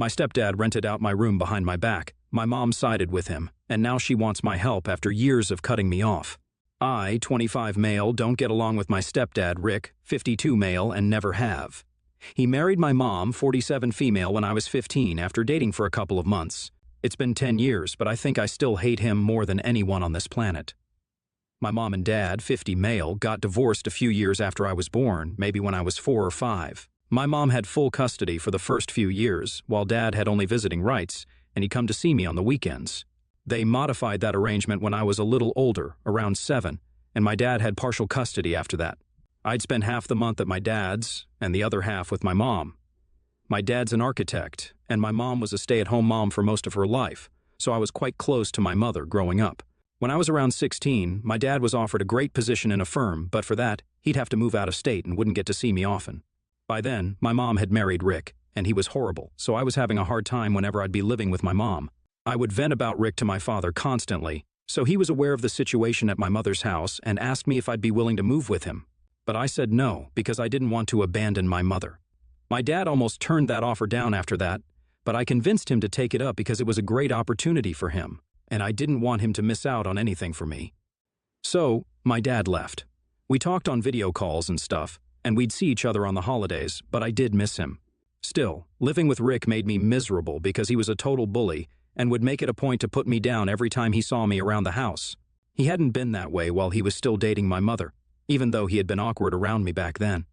My stepdad rented out my room behind my back. My mom sided with him, and now she wants my help after years of cutting me off. I, 25 male, don't get along with my stepdad, Rick, 52 male, and never have. He married my mom, 47 female, when I was 15 after dating for a couple of months. It's been 10 years, but I think I still hate him more than anyone on this planet. My mom and dad, 50 male, got divorced a few years after I was born, maybe when I was 4 or 5. My mom had full custody for the first few years, while dad had only visiting rights, and he'd come to see me on the weekends. They modified that arrangement when I was a little older, around 7, and my dad had partial custody after that. I'd spend half the month at my dad's, and the other half with my mom. My dad's an architect, and my mom was a stay-at-home mom for most of her life, so I was quite close to my mother growing up. When I was around 16, my dad was offered a great position in a firm, but for that, he'd have to move out of state and wouldn't get to see me often. By then, my mom had married Rick, and he was horrible, so I was having a hard time whenever I'd be living with my mom. I would vent about Rick to my father constantly, so he was aware of the situation at my mother's house and asked me if I'd be willing to move with him. But I said no, because I didn't want to abandon my mother. My dad almost turned that offer down after that, but I convinced him to take it up because it was a great opportunity for him, and I didn't want him to miss out on anything for me. So, my dad left. We talked on video calls and stuff, and we'd see each other on the holidays, but I did miss him. Still, living with Rick made me miserable because he was a total bully and would make it a point to put me down every time he saw me around the house. He hadn't been that way while he was still dating my mother, even though he had been awkward around me back then.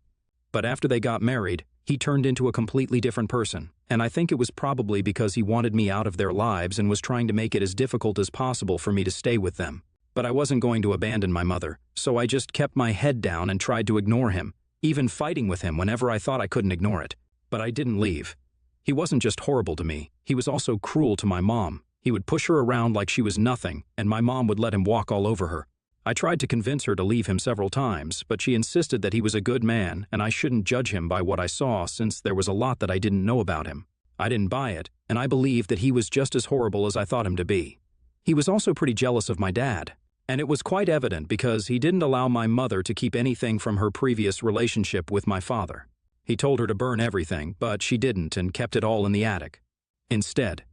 But after they got married, he turned into a completely different person, and I think it was probably because he wanted me out of their lives and was trying to make it as difficult as possible for me to stay with them. But I wasn't going to abandon my mother, so I just kept my head down and tried to ignore him, even fighting with him whenever I thought I couldn't ignore it. But I didn't leave. He wasn't just horrible to me, he was also cruel to my mom. He would push her around like she was nothing, and my mom would let him walk all over her. I tried to convince her to leave him several times, but she insisted that he was a good man and I shouldn't judge him by what I saw since there was a lot that I didn't know about him. I didn't buy it, and I believed that he was just as horrible as I thought him to be. He was also pretty jealous of my dad, and it was quite evident because he didn't allow my mother to keep anything from her previous relationship with my father. He told her to burn everything, but she didn't and kept it all in the attic. Instead,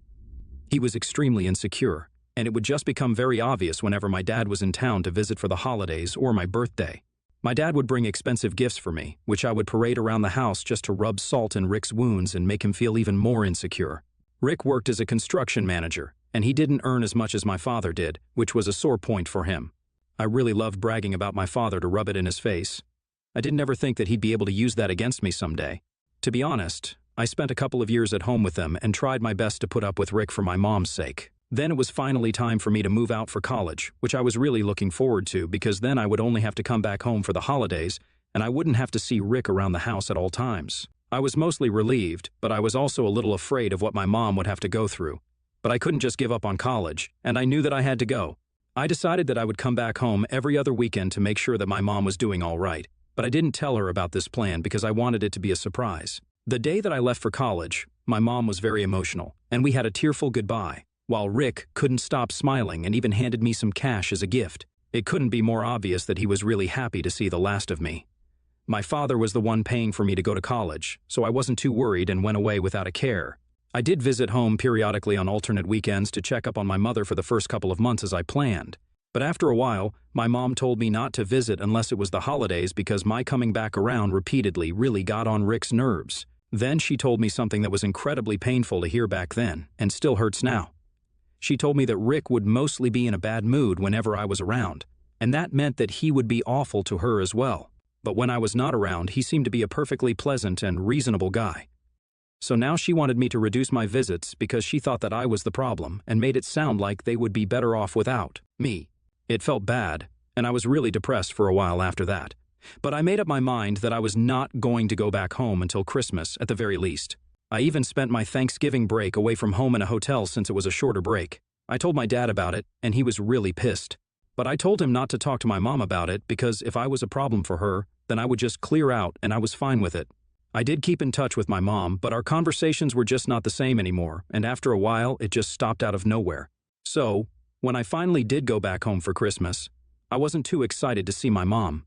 he was extremely insecure, and it would just become very obvious whenever my dad was in town to visit for the holidays or my birthday. My dad would bring expensive gifts for me, which I would parade around the house just to rub salt in Rick's wounds and make him feel even more insecure. Rick worked as a construction manager, and he didn't earn as much as my father did, which was a sore point for him. I really loved bragging about my father to rub it in his face. I didn't ever think that he'd be able to use that against me someday. To be honest, I spent a couple of years at home with them and tried my best to put up with Rick for my mom's sake. Then it was finally time for me to move out for college, which I was really looking forward to because then I would only have to come back home for the holidays and I wouldn't have to see Rick around the house at all times. I was mostly relieved, but I was also a little afraid of what my mom would have to go through. But I couldn't just give up on college, and I knew that I had to go. I decided that I would come back home every other weekend to make sure that my mom was doing all right. But I didn't tell her about this plan because I wanted it to be a surprise. The day that I left for college, my mom was very emotional, and we had a tearful goodbye, while Rick couldn't stop smiling and even handed me some cash as a gift. It couldn't be more obvious that he was really happy to see the last of me. My father was the one paying for me to go to college, so I wasn't too worried and went away without a care. I did visit home periodically on alternate weekends to check up on my mother for the first couple of months as I planned. But after a while, my mom told me not to visit unless it was the holidays because my coming back around repeatedly really got on Rick's nerves. Then she told me something that was incredibly painful to hear back then, and still hurts now. She told me that Rick would mostly be in a bad mood whenever I was around, and that meant that he would be awful to her as well. But when I was not around, he seemed to be a perfectly pleasant and reasonable guy. So now she wanted me to reduce my visits because she thought that I was the problem and made it sound like they would be better off without me. It felt bad, and I was really depressed for a while after that. But I made up my mind that I was not going to go back home until Christmas at the very least. I even spent my Thanksgiving break away from home in a hotel since it was a shorter break. I told my dad about it, and he was really pissed. But I told him not to talk to my mom about it because if I was a problem for her, then I would just clear out and I was fine with it. I did keep in touch with my mom, but our conversations were just not the same anymore, and after a while, it just stopped out of nowhere. So, when I finally did go back home for Christmas, I wasn't too excited to see my mom.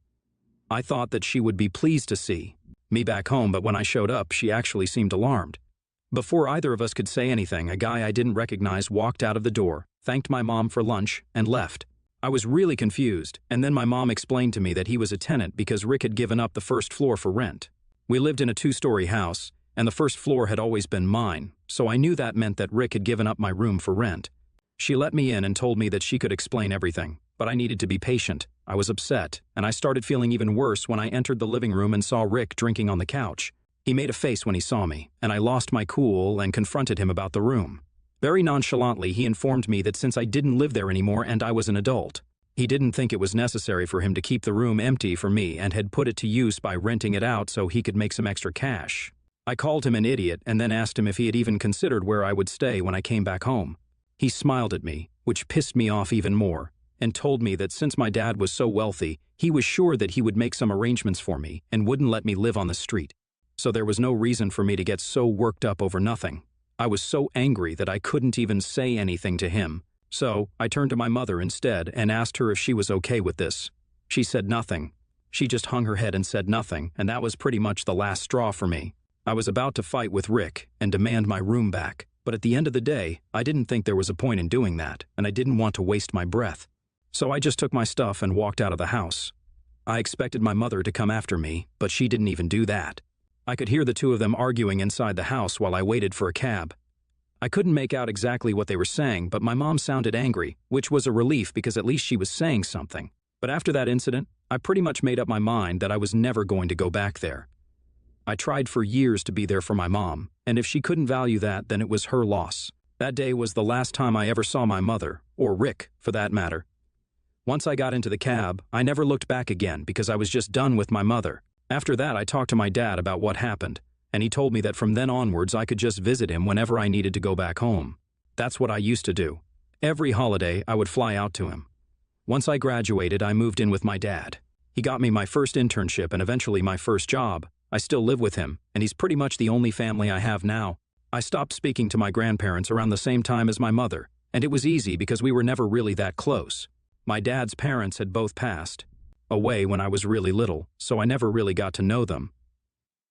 I thought that she would be pleased to see me back home, but when I showed up, she actually seemed alarmed. Before either of us could say anything, a guy I didn't recognize walked out of the door, thanked my mom for lunch, and left. I was really confused, and then my mom explained to me that he was a tenant because Rick had given up the first floor for rent. We lived in a 2-story house, and the first floor had always been mine, so I knew that meant that Rick had given up my room for rent. She let me in and told me that she could explain everything, but I needed to be patient. I was upset, and I started feeling even worse when I entered the living room and saw Rick drinking on the couch. He made a face when he saw me, and I lost my cool and confronted him about the room. Very nonchalantly, he informed me that since I didn't live there anymore and I was an adult, he didn't think it was necessary for him to keep the room empty for me and had put it to use by renting it out so he could make some extra cash. I called him an idiot and then asked him if he had even considered where I would stay when I came back home. He smiled at me, which pissed me off even more, and told me that since my dad was so wealthy, he was sure that he would make some arrangements for me and wouldn't let me live on the street. So there was no reason for me to get so worked up over nothing. I was so angry that I couldn't even say anything to him. So I turned to my mother instead and asked her if she was okay with this. She said nothing. She just hung her head and said nothing, and that was pretty much the last straw for me. I was about to fight with Rick and demand my room back, but at the end of the day, I didn't think there was a point in doing that, and I didn't want to waste my breath. So I just took my stuff and walked out of the house. I expected my mother to come after me, but she didn't even do that. I could hear the two of them arguing inside the house while I waited for a cab. I couldn't make out exactly what they were saying, but my mom sounded angry, which was a relief because at least she was saying something. But after that incident, I pretty much made up my mind that I was never going to go back there. I tried for years to be there for my mom, and if she couldn't value that, then it was her loss. That day was the last time I ever saw my mother, or Rick, for that matter. Once I got into the cab, I never looked back again because I was just done with my mother. After that, I talked to my dad about what happened, and he told me that from then onwards I could just visit him whenever I needed to go back home. That's what I used to do. Every holiday, I would fly out to him. Once I graduated, I moved in with my dad. He got me my first internship and eventually my first job. I still live with him, and he's pretty much the only family I have now. I stopped speaking to my grandparents around the same time as my mother, and it was easy because we were never really that close. My dad's parents had both passed away when I was really little, so I never really got to know them.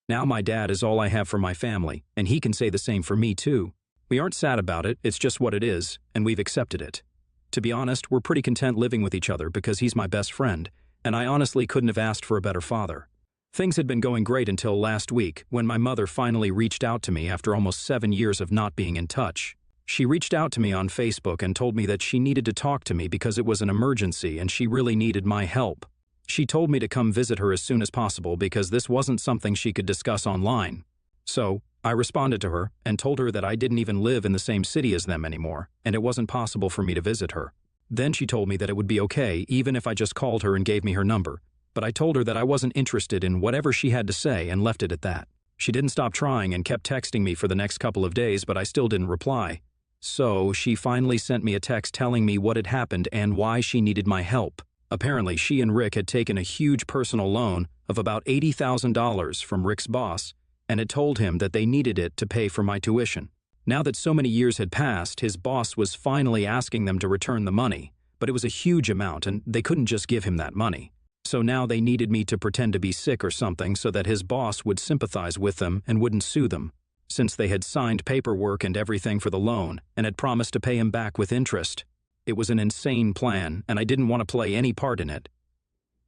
Now my dad is all I have for my family, and he can say the same for me too. We aren't sad about it, it's just what it is, and we've accepted it. To be honest, we're pretty content living with each other because he's my best friend, and I honestly couldn't have asked for a better father. Things had been going great until last week, when my mother finally reached out to me after almost 7 years of not being in touch. She reached out to me on Facebook and told me that she needed to talk to me because it was an emergency and she really needed my help. She told me to come visit her as soon as possible because this wasn't something she could discuss online. So, I responded to her and told her that I didn't even live in the same city as them anymore, and it wasn't possible for me to visit her. Then she told me that it would be okay even if I just called her and gave me her number, but I told her that I wasn't interested in whatever she had to say and left it at that. She didn't stop trying and kept texting me for the next couple of days, but I still didn't reply. So, she finally sent me a text telling me what had happened and why she needed my help. Apparently, she and Rick had taken a huge personal loan of about $80,000 from Rick's boss and had told him that they needed it to pay for my tuition. Now that so many years had passed, his boss was finally asking them to return the money, but it was a huge amount and they couldn't just give him that money. So now they needed me to pretend to be sick or something so that his boss would sympathize with them and wouldn't sue them, since they had signed paperwork and everything for the loan and had promised to pay him back with interest. It was an insane plan, and I didn't want to play any part in it.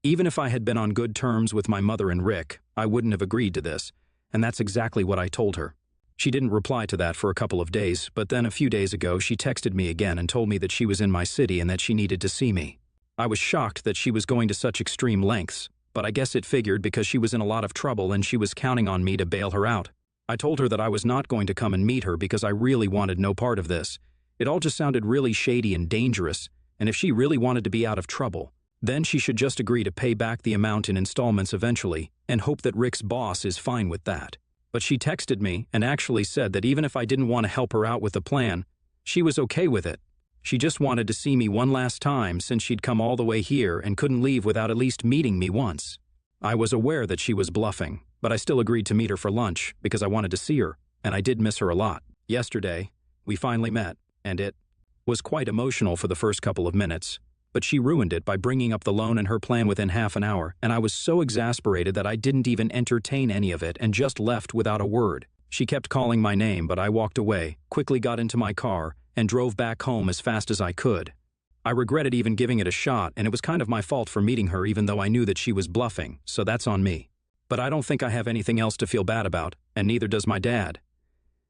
Even if I had been on good terms with my mother and Rick, I wouldn't have agreed to this, and that's exactly what I told her. She didn't reply to that for a couple of days, but then a few days ago she texted me again and told me that she was in my city and that she needed to see me. I was shocked that she was going to such extreme lengths, but I guess it figured because she was in a lot of trouble and she was counting on me to bail her out. I told her that I was not going to come and meet her because I really wanted no part of this. It all just sounded really shady and dangerous, and if she really wanted to be out of trouble, then she should just agree to pay back the amount in installments eventually and hope that Rick's boss is fine with that. But she texted me and actually said that even if I didn't want to help her out with the plan, she was okay with it. She just wanted to see me one last time since she'd come all the way here and couldn't leave without at least meeting me once. I was aware that she was bluffing, but I still agreed to meet her for lunch because I wanted to see her, and I did miss her a lot. Yesterday, we finally met. And it was quite emotional for the first couple of minutes, but she ruined it by bringing up the loan and her plan within half an hour, and I was so exasperated that I didn't even entertain any of it and just left without a word. She kept calling my name, but I walked away, quickly got into my car, and drove back home as fast as I could. I regretted even giving it a shot, and it was kind of my fault for meeting her even though I knew that she was bluffing, so that's on me. But I don't think I have anything else to feel bad about, and neither does my dad.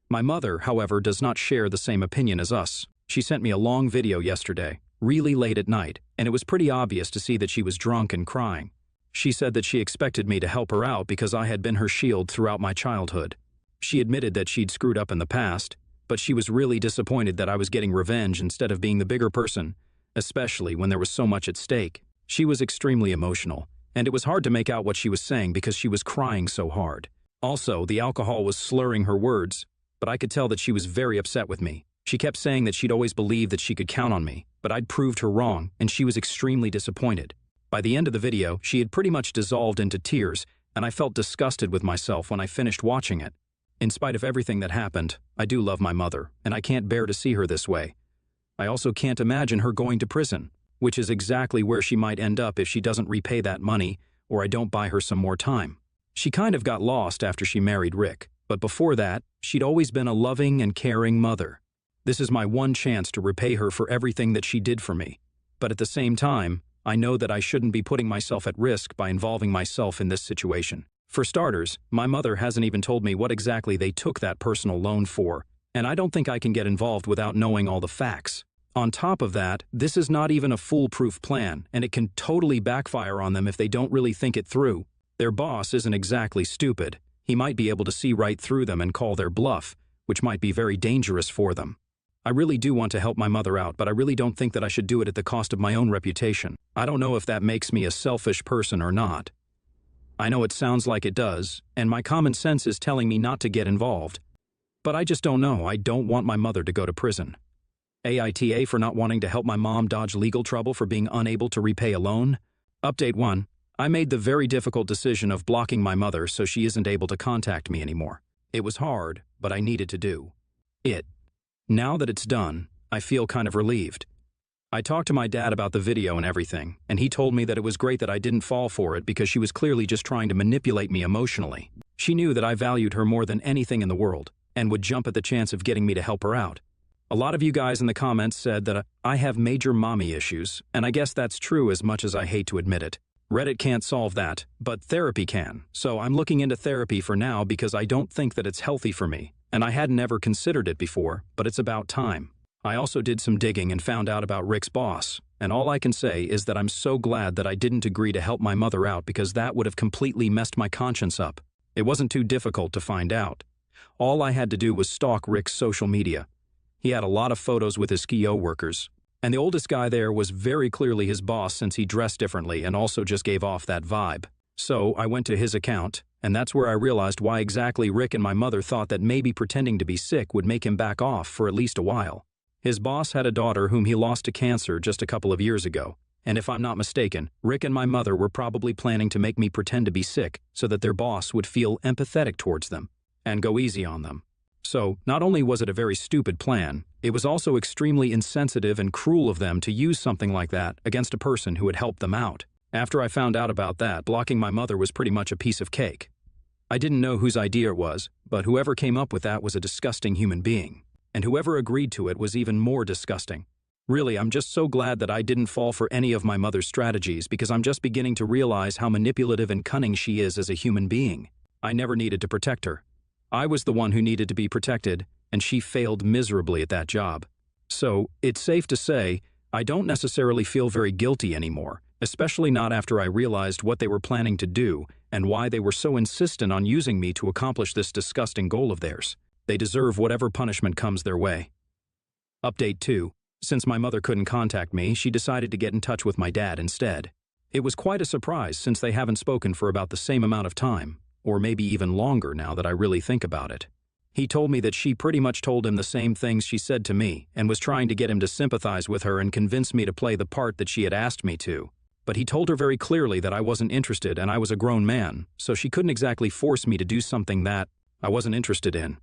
My mother, however, does not share the same opinion as us. She sent me a long video yesterday, really late at night, and it was pretty obvious to see that she was drunk and crying. She said that she expected me to help her out because I had been her shield throughout my childhood. She admitted that she'd screwed up in the past, but she was really disappointed that I was getting revenge instead of being the bigger person, especially when there was so much at stake. She was extremely emotional, and it was hard to make out what she was saying because she was crying so hard. Also, the alcohol was slurring her words, but I could tell that she was very upset with me. She kept saying that she'd always believed that she could count on me, but I'd proved her wrong, and she was extremely disappointed. By the end of the video, she had pretty much dissolved into tears, and I felt disgusted with myself when I finished watching it. In spite of everything that happened, I do love my mother, and I can't bear to see her this way. I also can't imagine her going to prison, which is exactly where she might end up if she doesn't repay that money or I don't buy her some more time. She kind of got lost after she married Rick, but before that, she'd always been a loving and caring mother. This is my one chance to repay her for everything that she did for me. But at the same time, I know that I shouldn't be putting myself at risk by involving myself in this situation. For starters, my mother hasn't even told me what exactly they took that personal loan for, and I don't think I can get involved without knowing all the facts. On top of that, this is not even a foolproof plan, and it can totally backfire on them if they don't really think it through. Their boss isn't exactly stupid. He might be able to see right through them and call their bluff, which might be very dangerous for them. I really do want to help my mother out, but I really don't think that I should do it at the cost of my own reputation. I don't know if that makes me a selfish person or not. I know it sounds like it does, and my common sense is telling me not to get involved. But I just don't know. I don't want my mother to go to prison. AITA for not wanting to help my mom dodge legal trouble for being unable to repay a loan. Update 1. I made the very difficult decision of blocking my mother so she isn't able to contact me anymore. It was hard, but I needed to do it. Now that it's done, I feel kind of relieved. I talked to my dad about the video and everything, and he told me that it was great that I didn't fall for it because she was clearly just trying to manipulate me emotionally. She knew that I valued her more than anything in the world, and would jump at the chance of getting me to help her out. A lot of you guys in the comments said that I have major mommy issues, and I guess that's true as much as I hate to admit it. Reddit can't solve that, but therapy can, so I'm looking into therapy for now because I don't think that it's healthy for me, and I hadn't ever considered it before, but it's about time. I also did some digging and found out about Rick's boss, and all I can say is that I'm so glad that I didn't agree to help my mother out because that would have completely messed my conscience up. It wasn't too difficult to find out. All I had to do was stalk Rick's social media. He had a lot of photos with his ski workers, and the oldest guy there was very clearly his boss since he dressed differently and also just gave off that vibe. So I went to his account, and that's where I realized why exactly Rick and my mother thought that maybe pretending to be sick would make him back off for at least a while. His boss had a daughter whom he lost to cancer just a couple of years ago, and if I'm not mistaken, Rick and my mother were probably planning to make me pretend to be sick so that their boss would feel empathetic towards them and go easy on them. So, not only was it a very stupid plan, it was also extremely insensitive and cruel of them to use something like that against a person who had helped them out. After I found out about that, blocking my mother was pretty much a piece of cake. I didn't know whose idea it was, but whoever came up with that was a disgusting human being. And whoever agreed to it was even more disgusting. Really, I'm just so glad that I didn't fall for any of my mother's strategies because I'm just beginning to realize how manipulative and cunning she is as a human being. I never needed to protect her. I was the one who needed to be protected, and she failed miserably at that job. So, it's safe to say, I don't necessarily feel very guilty anymore, especially not after I realized what they were planning to do and why they were so insistent on using me to accomplish this disgusting goal of theirs. They deserve whatever punishment comes their way. Update 2. Since my mother couldn't contact me, she decided to get in touch with my dad instead. It was quite a surprise since they haven't spoken for about the same amount of time, or maybe even longer now that I really think about it. He told me that she pretty much told him the same things she said to me and was trying to get him to sympathize with her and convince me to play the part that she had asked me to. But he told her very clearly that I wasn't interested and I was a grown man, so she couldn't exactly force me to do something that I wasn't interested in.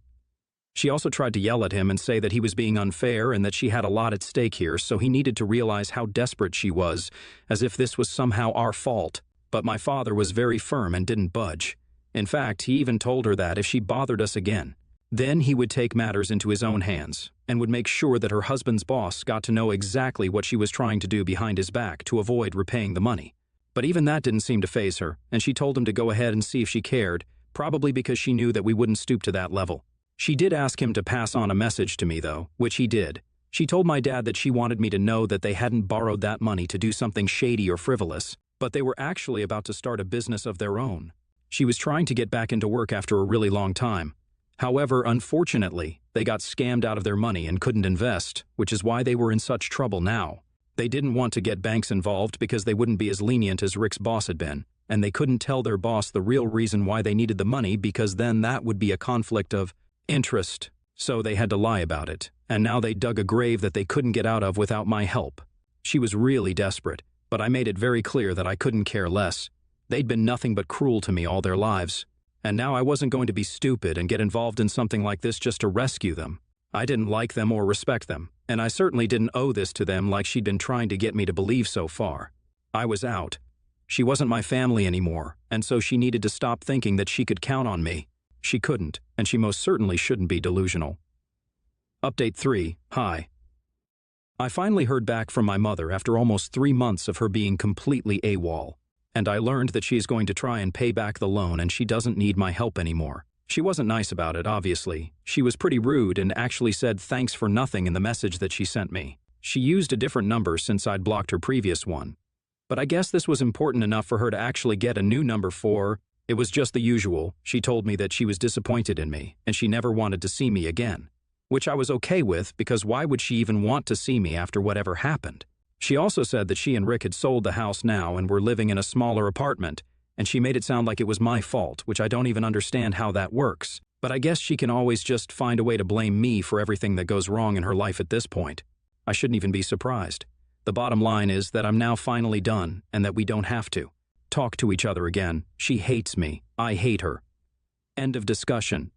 She also tried to yell at him and say that he was being unfair and that she had a lot at stake here, so he needed to realize how desperate she was, as if this was somehow our fault. But my father was very firm and didn't budge. In fact, he even told her that if she bothered us again, Then he would take matters into his own hands and would make sure that her husband's boss got to know exactly what she was trying to do behind his back to avoid repaying the money. But even that didn't seem to faze her, and she told him to go ahead and see if she cared, probably because she knew that we wouldn't stoop to that level. She did ask him to pass on a message to me, though, which he did. She told my dad that she wanted me to know that they hadn't borrowed that money to do something shady or frivolous, but they were actually about to start a business of their own. She was trying to get back into work after a really long time. However, unfortunately, they got scammed out of their money and couldn't invest, which is why they were in such trouble now. They didn't want to get banks involved because they wouldn't be as lenient as Rick's boss had been, and they couldn't tell their boss the real reason why they needed the money because then that would be a conflict of interest. So they had to lie about it, and now they dug a grave that they couldn't get out of without my help. She was really desperate, but I made it very clear that I couldn't care less. They'd been nothing but cruel to me all their lives, and now I wasn't going to be stupid and get involved in something like this just to rescue them. I didn't like them or respect them, and I certainly didn't owe this to them like she'd been trying to get me to believe so far. I was out. She wasn't my family anymore, and so she needed to stop thinking that she could count on me. She couldn't, and she most certainly shouldn't be delusional. Update 3. Hi. I finally heard back from my mother after almost 3 months of her being completely AWOL, and I learned that she's going to try and pay back the loan and she doesn't need my help anymore. She wasn't nice about it, obviously. She was pretty rude and actually said thanks for nothing in the message that she sent me. She used a different number since I'd blocked her previous one. But I guess this was important enough for her to actually get a new number for. It was just the usual. She told me that she was disappointed in me and she never wanted to see me again, which I was okay with because why would she even want to see me after whatever happened? She also said that she and Rick had sold the house now and were living in a smaller apartment, and she made it sound like it was my fault, which I don't even understand how that works. But I guess she can always just find a way to blame me for everything that goes wrong in her life at this point. I shouldn't even be surprised. The bottom line is that I'm now finally done and that we don't have to talk to each other again. She hates me. I hate her. End of discussion.